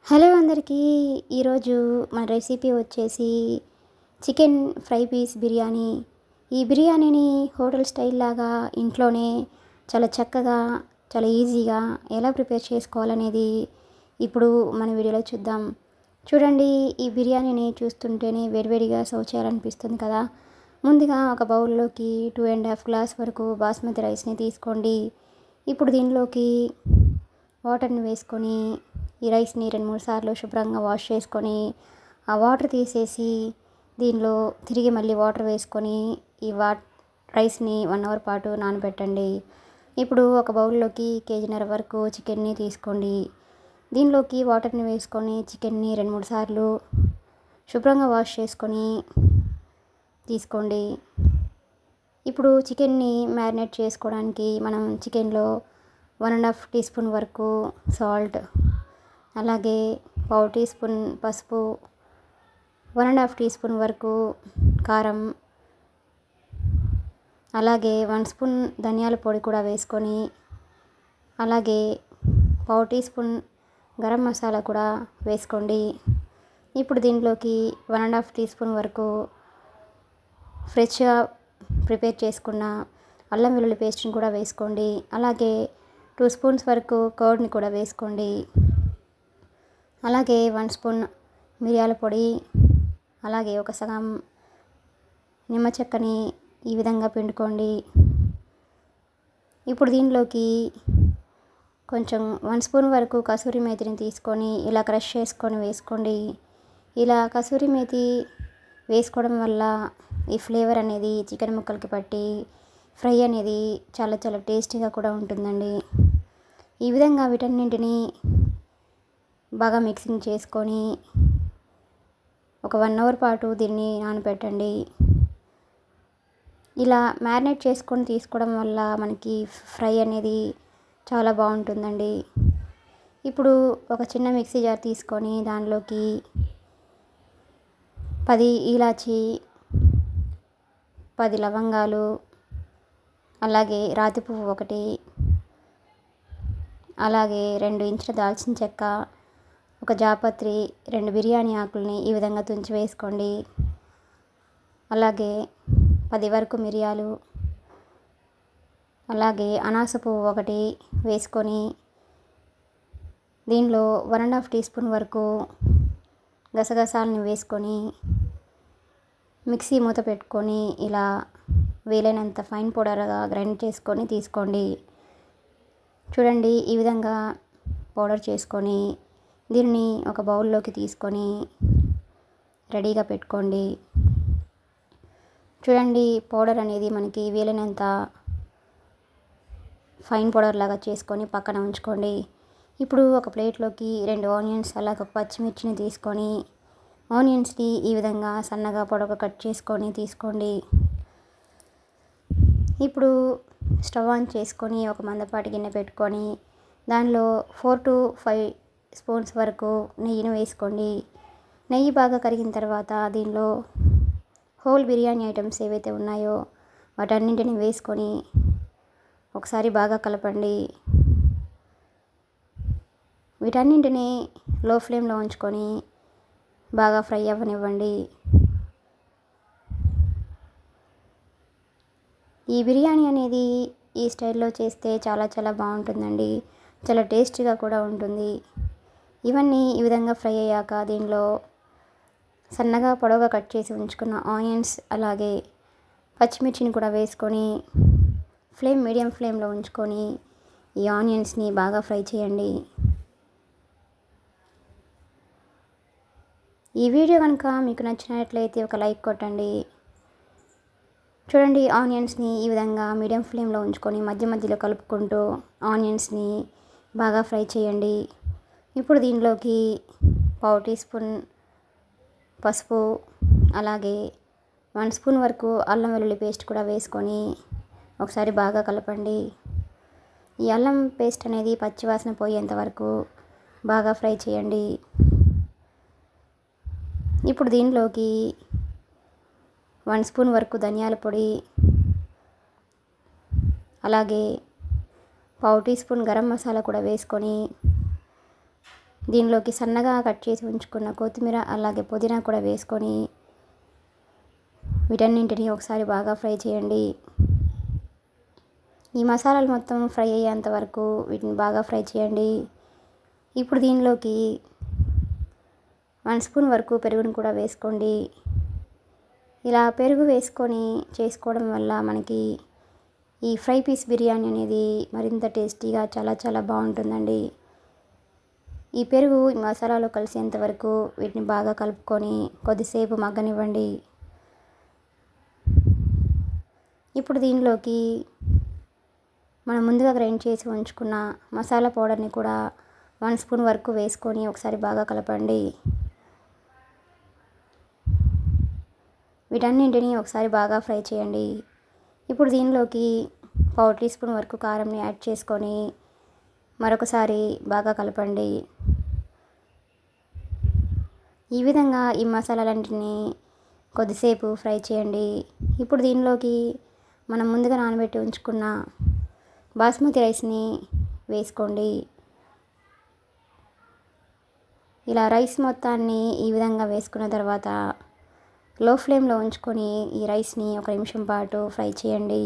Hello అందరికీ. ఈరోజు మన రెసిపీ వచ్చేసి చికెన్ ఫ్రై పీస్ బిర్యానీ. ఈ బిర్యానీని హోటల్ స్టైల్ లాగా ఇంట్లోనే చాలా చక్కగా, చాలా ఈజీగా ఎలా ప్రిపేర్ చేసుకోవాలనేది ఇప్పుడు మన వీడియోలో చూద్దాం. చూడండి, ఈ బిర్యానీని చూస్తుంటేనే వేడివేడిగా సర్వ్ చేయాలనిపిస్తుంది కదా. ముందుగా ఒక బౌల్లోకి 2.5 గ్లాస్ వరకు బాస్మతి రైస్ని తీసుకోండి. ఇప్పుడు దీనిలోకి వాటర్ని వేసుకొని ఈ రైస్ని 2-3 సార్లు శుభ్రంగా వాష్ చేసుకొని ఆ వాటర్ తీసేసి దీనిలో తిరిగి మళ్ళీ వాటర్ వేసుకొని ఈ రైస్ని 1 అవర్ పాటు నానబెట్టండి. ఇప్పుడు ఒక బౌల్లోకి కేజీన్నర వరకు చికెన్ని తీసుకోండి. దీనిలోకి వాటర్ని వేసుకొని చికెన్ని 2-3 సార్లు శుభ్రంగా వాష్ చేసుకొని తీసుకోండి. ఇప్పుడు చికెన్ని మ్యారినేట్ చేసుకోవడానికి మనం చికెన్లో 1.5 టీ స్పూన్ వరకు సాల్ట్, అలాగే 1/2 టీ స్పూన్ పసుపు, 1.5 టీ స్పూన్ వరకు కారం, అలాగే 1 స్పూన్ ధనియాల పొడి కూడా వేసుకొని, అలాగే 1/2 టీ స్పూన్ గరం మసాలా కూడా వేసుకోండి. ఇప్పుడు దీంట్లోకి 1.5 టీ స్పూన్ వరకు ఫ్రెష్గా ప్రిపేర్ చేసుకున్న అల్లం వెల్లుల్లి పేస్ట్ని కూడా వేసుకోండి. అలాగే 2 స్పూన్స్ వరకు కర్డ్ని కూడా వేసుకోండి. అలాగే 1 స్పూన్ మిరియాల పొడి, అలాగే ఒక సగం నిమ్మ చెక్కని ఈ విధంగా పిండుకోండి. ఇప్పుడు దీనిలోకి కొంచెం 1 స్పూన్ వరకు కసూరి మేతిని తీసుకొని ఇలా క్రష్ చేసుకొని వేసుకోండి. ఇలా కసూరి మేతి వేసుకోవడం వల్ల ఈ ఫ్లేవర్ అనేది చికెన్ ముక్కలకి పట్టి ఫ్రై అనేది చాలా చాలా టేస్టీగా కూడా ఉంటుందండి. ఈ విధంగా వీటన్నింటినీ బాగా మిక్సింగ్ చేసుకొని ఒక 1 అవర్ పాటు దీన్ని నానబెట్టండి. ఇలా మ్యారినేట్ చేసుకొని తీసుకోవడం వల్ల మనకి ఫ్రై అనేది చాలా బాగుంటుందండి. ఇప్పుడు ఒక చిన్న మిక్సీ జార్ తీసుకొని దానిలోకి 10 ఇలాచి, 10 లవంగాలు, అలాగే రాతి పువ్వు 1, అలాగే 2 ఇంచుల దాల్చిన చెక్క, ఒక జాపత్రి, 2 బిర్యానీ ఆకుల్ని ఈ విధంగా తుంచి వేసుకోండి. అలాగే 10 వరకు మిరియాలు, అలాగే అనాస పువ్వు 1 వేసుకొని దీనిలో 1.5 టీ స్పూన్ వరకు గసగసాలని వేసుకొని మిక్సీ మూత పెట్టుకొని ఇలా వీలైనంత ఫైన్ పౌడర్గా గ్రైండ్ చేసుకొని తీసుకోండి. చూడండి, ఈ విధంగా పౌడర్ చేసుకొని దీన్ని ఒక బౌల్లోకి తీసుకొని రెడీగా పెట్టుకోండి. చూడండి, పౌడర్ అనేది మనకి వీలైనంత ఫైన్ పౌడర్ లాగా చేసుకొని పక్కన ఉంచుకోండి. ఇప్పుడు ఒక ప్లేట్లోకి 2 ఆనియన్స్, అలాగే ఒక పచ్చిమిర్చిని తీసుకొని ఆనియన్స్ని ఈ విధంగా సన్నగా పొడవుగా కట్ చేసుకొని తీసుకోండి. ఇప్పుడు స్టవ్ ఆన్ చేసుకొని ఒక మందపాటి గిన్నె పెట్టుకొని దానిలో 4 to 5 స్పూన్స్ వరకు నెయ్యిని వేసుకోండి. నెయ్యి బాగా కరిగిన తర్వాత దీనిలో హోల్ బిర్యానీ ఐటమ్స్ ఏవైతే ఉన్నాయో వాటన్నింటిని వేసుకొని ఒకసారి బాగా కలపండి. వీటన్నింటినీ లో ఫ్లేమ్లో ఉంచుకొని బాగా ఫ్రై అవ్వనివ్వండి. ఈ బిర్యానీ అనేది ఈ స్టైల్లో చేస్తే చాలా చాలా బాగుంటుందండి. చాలా టేస్టీగా కూడా ఉంటుంది. ఇవన్నీ ఈ విధంగా ఫ్రై అయ్యాక దీనిలో సన్నగా పొడవుగా కట్ చేసి ఉంచుకున్న ఆనియన్స్, అలాగే పచ్చిమిర్చిని కూడా వేసుకొని మీడియం ఫ్లేమ్లో ఉంచుకొని ఈ ఆనియన్స్ని బాగా ఫ్రై చేయండి. ఈ వీడియో కనుక మీకు నచ్చినట్లయితే ఒక లైక్ కొట్టండి. చూడండి, ఆనియన్స్ని ఈ విధంగా మీడియం ఫ్లేమ్లో ఉంచుకొని మధ్య మధ్యలో కలుపుకుంటూ ఆనియన్స్ని బాగా ఫ్రై చేయండి. ఇప్పుడు దీనిలోకి 1/2 టీ స్పూన్ పసుపు, అలాగే 1 స్పూన్ వరకు అల్లం వెల్లుల్లి పేస్ట్ కూడా వేసుకొని ఒకసారి బాగా కలపండి. ఈ అల్లం పేస్ట్ అనేది పచ్చివాసన పోయేంత వరకు బాగా ఫ్రై చేయండి. ఇప్పుడు దీనిలోకి 1 స్పూన్ వరకు ధనియాల పొడి, అలాగే 1/2 టీ స్పూన్ గరం మసాలా కూడా వేసుకొని దీనిలోకి సన్నగా కట్ చేసి ఉంచుకున్న కొత్తిమీర అలాగే పుదీనా కూడా వేసుకొని వీటన్నింటినీ ఒకసారి బాగా ఫ్రై చేయండి. ఈ మసాలాలు మొత్తం ఫ్రై అయ్యేంత వరకు వీటిని బాగా ఫ్రై చేయండి. ఇప్పుడు దీనిలోకి 1 స్పూన్ వరకు పెరుగును కూడా వేసుకోండి. ఇలా పెరుగు వేసుకొని చేసుకోవడం వల్ల మనకి ఈ ఫ్రై పీస్ బిర్యానీ అనేది మరింత టేస్టీగా చాలా చాలా బాగుంటుందండి. ఈ పెరుగు ఈ మసాలాలో కలిసేంత వరకు వీటిని బాగా కలుపుకొని కొద్దిసేపు మగ్గనివ్వండి. ఇప్పుడు దీనిలోకి మనం ముందుగా గ్రైండ్ చేసి ఉంచుకున్న మసాలా పౌడర్ని కూడా 1 స్పూన్ వరకు వేసుకొని ఒకసారి బాగా కలపండి. వీటన్నింటినీ ఒకసారి బాగా ఫ్రై చేయండి. ఇప్పుడు దీనిలోకి 1/4 టీ స్పూన్ వరకు కారంని యాడ్ చేసుకొని మరొకసారి బాగా కలపండి. ఈ విధంగా ఈ మసాలాలన్నింటినీ కొద్దిసేపు ఫ్రై చేయండి. ఇప్పుడు దీనిలోకి మనం ముందుగా నానబెట్టి ఉంచుకున్న బాస్మతి రైస్ని వేసుకోండి. ఇలా రైస్ మొత్తాన్ని ఈ విధంగా వేసుకున్న తర్వాత లో ఫ్లేమ్లో ఉంచుకొని ఈ రైస్ని 1 నిమిషం పాటు ఫ్రై చేయండి.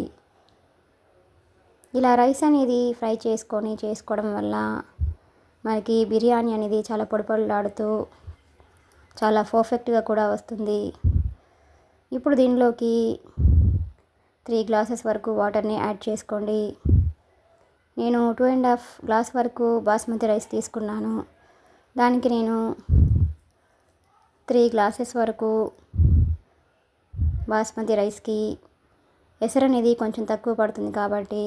ఇలా రైస్ అనేది ఫ్రై చేసుకోవడం వల్ల మనకి బిర్యానీ అనేది చాలా పొడిపొడిలాడుతూ చాలా పర్ఫెక్ట్గా కూడా వస్తుంది. ఇప్పుడు దీనిలోకి 3 గ్లాసెస్ వరకు వాటర్ని యాడ్ చేసుకోండి. నేను 2.5 గ్లాస్ వరకు బాస్మతి రైస్ తీసుకున్నాను. దానికి నేను 3 గ్లాసెస్ వరకు బాస్మతి రైస్కి ఎసరు అనేది కొంచెం తక్కువ పడుతుంది కాబట్టి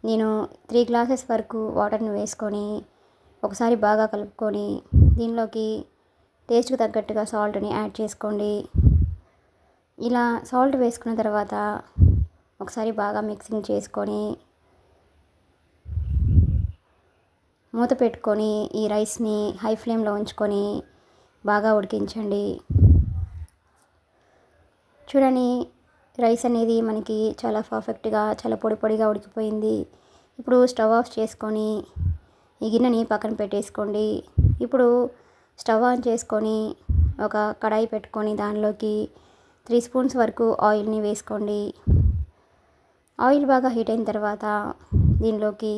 నేను 3 గ్లాసెస్ వరకు వాటర్ని వేసుకొని ఒకసారి బాగా కలుపుకొని దీనిలోకి టేస్ట్కి తగ్గట్టుగా సాల్ట్ని యాడ్ చేసుకోండి. ఇలా సాల్ట్ వేసుకున్న తర్వాత ఒకసారి బాగా మిక్సింగ్ చేసుకొని మూత పెట్టుకొని ఈ రైస్ని హై ఫ్లేమ్లో ఉంచుకొని బాగా ఉడికించండి. చూడండి, రైస్ అనేది మనకి చాలా పర్ఫెక్ట్గా చాలా పొడి పొడిగా ఉడికిపోయింది. ఇప్పుడు స్టవ్ ఆఫ్ చేసుకొని ఈ గిన్నెని పక్కన పెట్టేసుకోండి. ఇప్పుడు స్టవ్ ఆన్ చేసుకొని ఒక కడాయి పెట్టుకొని దానిలోకి 3 స్పూన్స్ వరకు ఆయిల్ని వేసుకోండి. ఆయిల్ బాగా హీట్ అయిన తర్వాత దీనిలోకి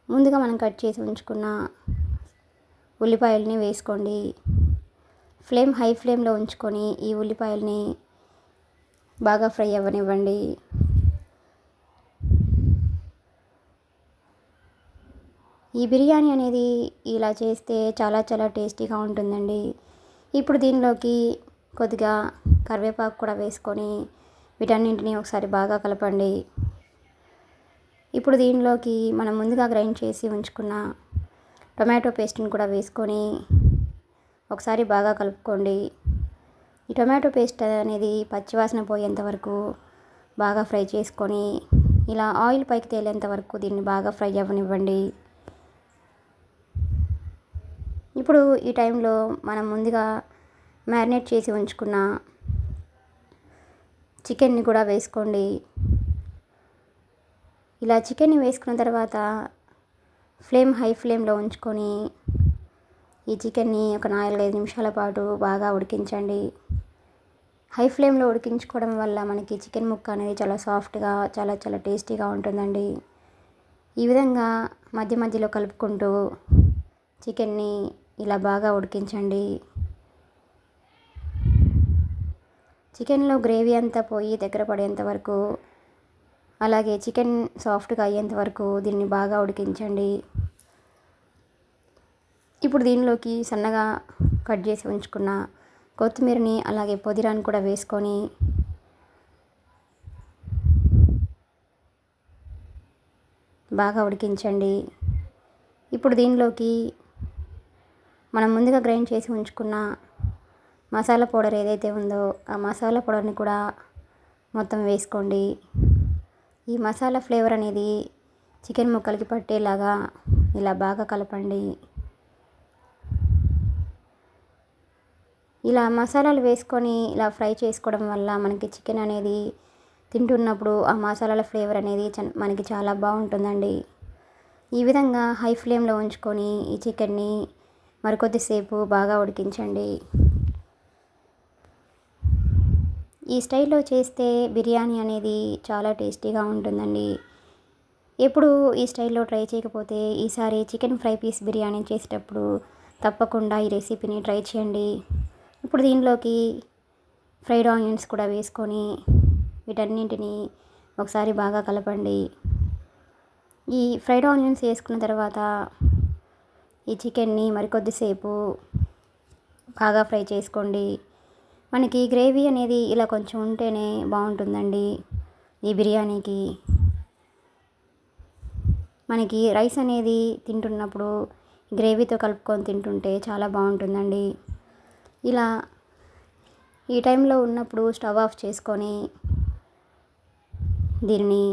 ముందుగా మనం కట్ చేసి ఉంచుకున్న ఉల్లిపాయలని వేసుకోండి. హై ఫ్లేమ్లో ఉంచుకొని ఈ ఉల్లిపాయలని బాగా ఫ్రై అవ్వనివ్వండి. ఈ బిర్యానీ అనేది ఇలా చేస్తే చాలా చాలా టేస్టీగా ఉంటుందండి. ఇప్పుడు దీనిలోకి కొద్దిగా కరివేపాకు కూడా వేసుకొని వీటన్నింటినీ ఒకసారి బాగా కలపండి. ఇప్పుడు దీనిలోకి మనం ముందుగా గ్రైండ్ చేసి ఉంచుకున్న టొమాటో పేస్ట్ని కూడా వేసుకొని ఒకసారి బాగా కలుపుకోండి. ఈ టొమాటో పేస్ట్ అనేది పచ్చివాసన పోయేంత వరకు బాగా ఫ్రై చేసుకొని ఇలా ఆయిల్ పైకి తేలేంత వరకు దీన్ని బాగా ఫ్రై అవ్వనివ్వండి. ఇప్పుడు ఈ టైంలో మనం ముందుగా మ్యారినేట్ చేసి ఉంచుకున్న చికెన్ని కూడా వేసుకోండి. ఇలా చికెన్ని వేసుకున్న తర్వాత హై ఫ్లేమ్లో ఉంచుకొని ఈ చికెన్ని ఒక 4-5 నిమిషాల పాటు బాగా ఉడికించండి. హై ఫ్లేమ్లో ఉడికించుకోవడం వల్ల మనకి చికెన్ ముక్క అనేది చాలా సాఫ్ట్గా చాలా చాలా టేస్టీగా ఉంటుందండి. ఈ విధంగా మధ్య మధ్యలో కలుపుకుంటూ చికెన్ని ఇలా బాగా ఉడికించండి. చికెన్లో గ్రేవీ అంతా పోయి దగ్గర పడేంత వరకు అలాగే చికెన్ సాఫ్ట్గా అయ్యేంత వరకు దీన్ని బాగా ఉడికించండి. ఇప్పుడు దీనిలోకి సన్నగా కట్ చేసి ఉంచుకున్న కొత్తిమీరని అలాగే పుదీనాని కూడా వేసుకొని బాగా ఉడికించండి. ఇప్పుడు దీనిలోకి మనం ముందుగా గ్రైండ్ చేసి ఉంచుకున్న మసాలా పౌడర్ ఏదైతే ఉందో ఆ మసాలా పౌడర్ని కూడా మొత్తం వేసుకోండి. ఈ మసాలా ఫ్లేవర్ అనేది చికెన్ ముక్కలకి పట్టేలాగా ఇలా బాగా కలపండి. ఇలా మసాలాలు వేసుకొని ఇలా ఫ్రై చేసుకోవడం వల్ల మనకి చికెన్ అనేది తింటున్నప్పుడు ఆ మసాలాల ఫ్లేవర్ అనేది మనకి చాలా బాగుంటుందండి. ఈ విధంగా హై ఫ్లేమ్లో ఉంచుకొని ఈ చికెన్ని మరికొద్దిసేపు బాగా ఉడికించండి. ఈ స్టైల్లో చేస్తే బిర్యానీ అనేది చాలా టేస్టీగా ఉంటుందండి. ఎప్పుడు ఈ స్టైల్లో ట్రై చేయకపోతే ఈసారి చికెన్ ఫ్రై పీస్ బిర్యానీ చేసేటప్పుడు తప్పకుండా ఈ రెసిపీని ట్రై చేయండి. ఇప్పుడు దీనిలోకి ఫ్రైడ్ ఆనియన్స్ కూడా వేసుకొని వీటన్నింటినీ ఒకసారి బాగా కలపండి. ఈ ఫ్రైడ్ ఆనియన్స్ వేసుకున్న తర్వాత ఈ చికెన్ని మరికొద్దిసేపు బాగా ఫ్రై చేసుకోండి. మనకి గ్రేవీ అనేది ఇలా కొంచెం ఉంటేనే బాగుంటుందండి ఈ బిర్యానీకి. మనకి రైస్ అనేది తింటున్నప్పుడు గ్రేవీతో కలుపుకొని తింటుంటే చాలా బాగుంటుందండి. ఇలా ఈ టైంలో ఉన్నప్పుడు స్టవ్ ఆఫ్ చేసుకొని దీనిని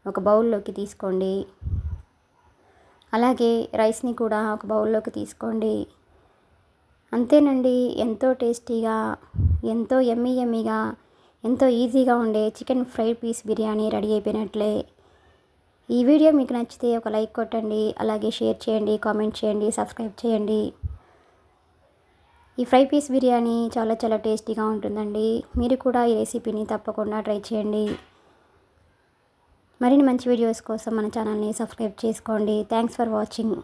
ఒక బౌల్లోకి తీసుకోండి. అలాగే రైస్ని కూడా ఒక బౌల్లోకి తీసుకోండి. అంతేనండి, ఎంతో టేస్టీగా, ఎంతో యమ్మీగా, ఎంతో ఈజీగా ఉండే chicken fry piece biryani ready అయిపోయినట్లే. ఈ వీడియో మీకు నచ్చితే ఒక లైక్ కొట్టండి, అలాగే షేర్ చేయండి, కామెంట్ చేయండి, సబ్స్క్రైబ్ చేయండి. ఈ ఫ్రై పీస్ బిర్యానీ చాలా చాలా టేస్టీగా ఉంటుందండి. మీరు కూడా ఈ రెసిపీని తప్పకుండా ట్రై చేయండి. మరిన్ని మంచి వీడియోస్ కోసం మన ఛానల్ని సబ్స్క్రైబ్ చేసుకోండి. Thanks for watching.